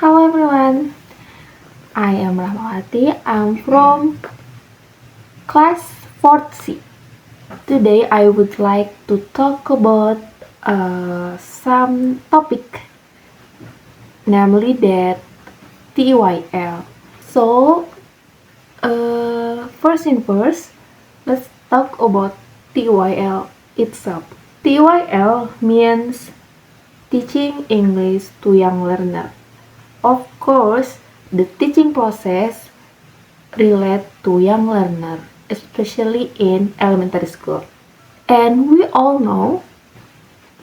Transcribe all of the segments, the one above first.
Hello everyone, I am Rahmawati. I'm from class 4th C. Today I would like to talk about some topic, namely that TYL. So, first in first, let's talk about TYL itself. TYL means teaching English to young learner. Of course, the teaching process relate to young learner, especially in elementary school. And we all know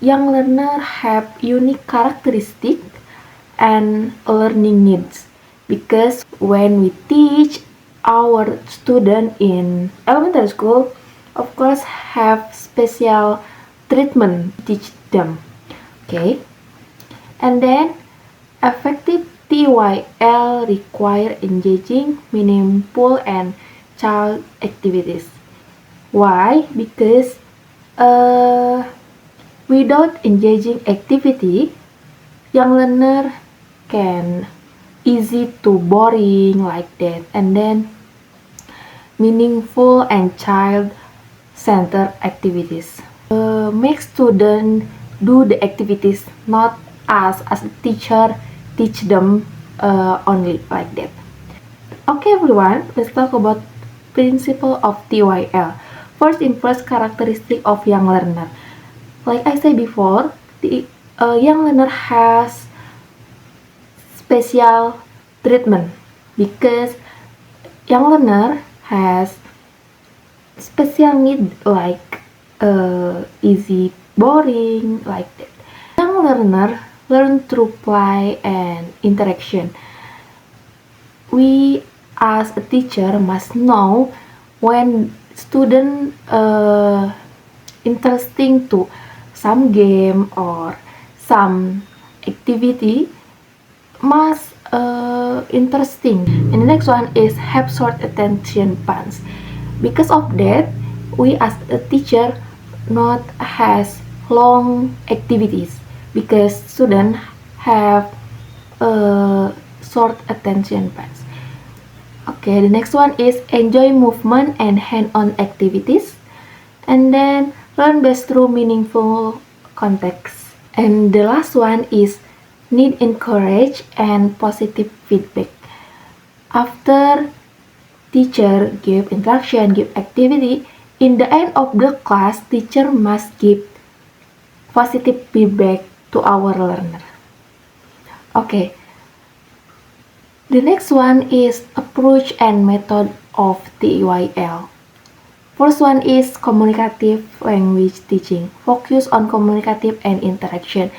young learner have unique characteristic and learning needs because when we teach our student in elementary school, of course have special treatment to teach them. Okay, and then effective TYL require engaging, meaningful, and child activities. Why? Because without engaging activity, young learner can easy to boring like that, and then meaningful and child-centered activities. Make student do the activities, not as a teacher teach them only like that. Okay everyone, let's talk about principle of TYL. First in first characteristic of young learner. Like I said before, the young learner has special treatment because young learner has special need like easy boring like that. Young learner learn through play and interaction. We as a teacher must know when student interesting to some game or some activity must interesting. And the next one is have short attention spans. Because of that, we as a teacher not has long activities because student have short attention spans. Okay, the next one is enjoy movement and hand-on activities, and then learn best through meaningful context. And the last one is need encourage and positive feedback. After teacher give instruction, give activity, in the end of the class, teacher must give positive feedback to our learner. Okay. The next one is approach and method of TYL. First one is communicative language teaching. Focus on communicative and interaction.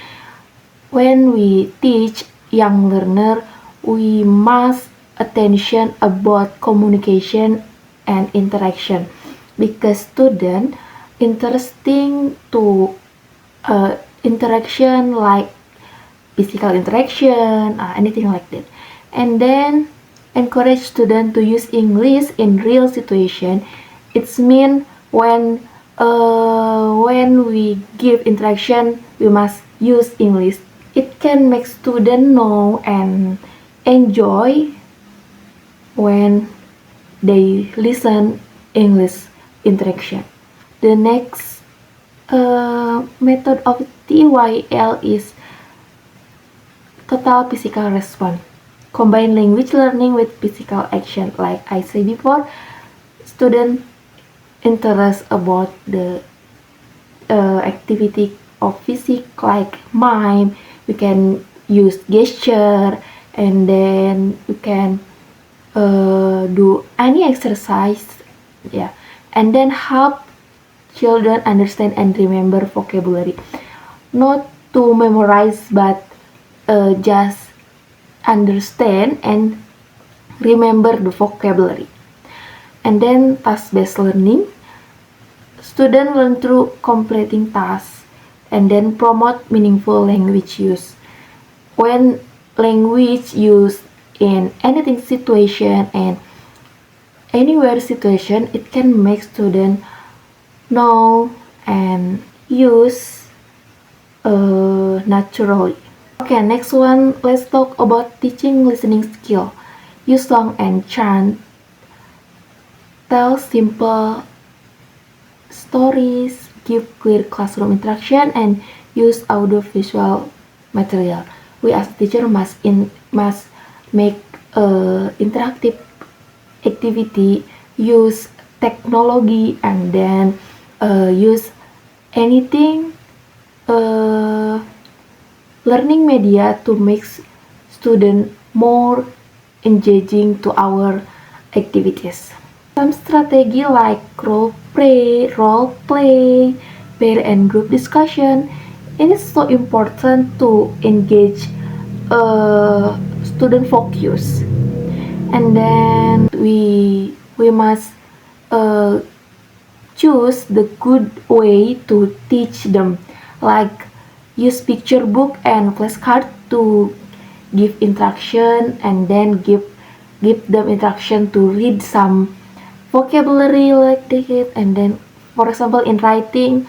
When we teach young learner, we must attention about communication and interaction because student interesting to interaction like physical interaction, anything like that. And then encourage student to use English in real situation. It's mean when we give interaction, we must use English. It can make student know and enjoy when they listen English interaction. The next method of TYL is total physical response. Combine language learning with physical action. Like I said before, student interest about the activity of physics like mime. We can use gesture, and then you can do any exercise, yeah, and then help children understand and remember vocabulary, not to memorize but just understand and remember the vocabulary. And then task-based learning, students learn through completing tasks and then promote meaningful language use. When language used in anything situation and anywhere situation, it can make student know and use naturally. Okay, next one, let's talk about teaching listening skill. Use song and chant, tell simple stories, give clear classroom interaction, and use audiovisual material. We as teacher must make interactive activity, use technology, and then use anything uh, learning media to make student more engaging to our activities. Some strategy like role play, pair and group discussion. It is so important to engage student focus. And then we must uh, choose the good way to teach them, like use picture book and flashcard to give instruction, and then give them instruction to read some vocabulary like that, and then for example in writing,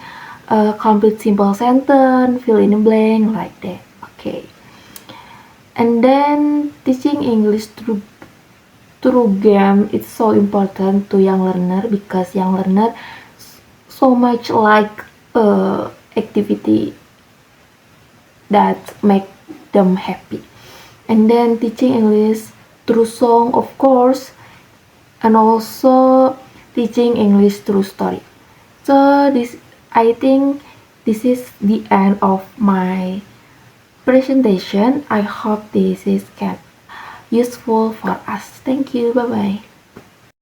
complete simple sentence, fill in the blank like that. Okay, and then teaching English through game is so important to young learner, because young learner so much like activity that make them happy. And then teaching English through song, of course, and also teaching English through story. So this, I think this is the end of my presentation. I hope this is useful for us. Thank you. Bye bye.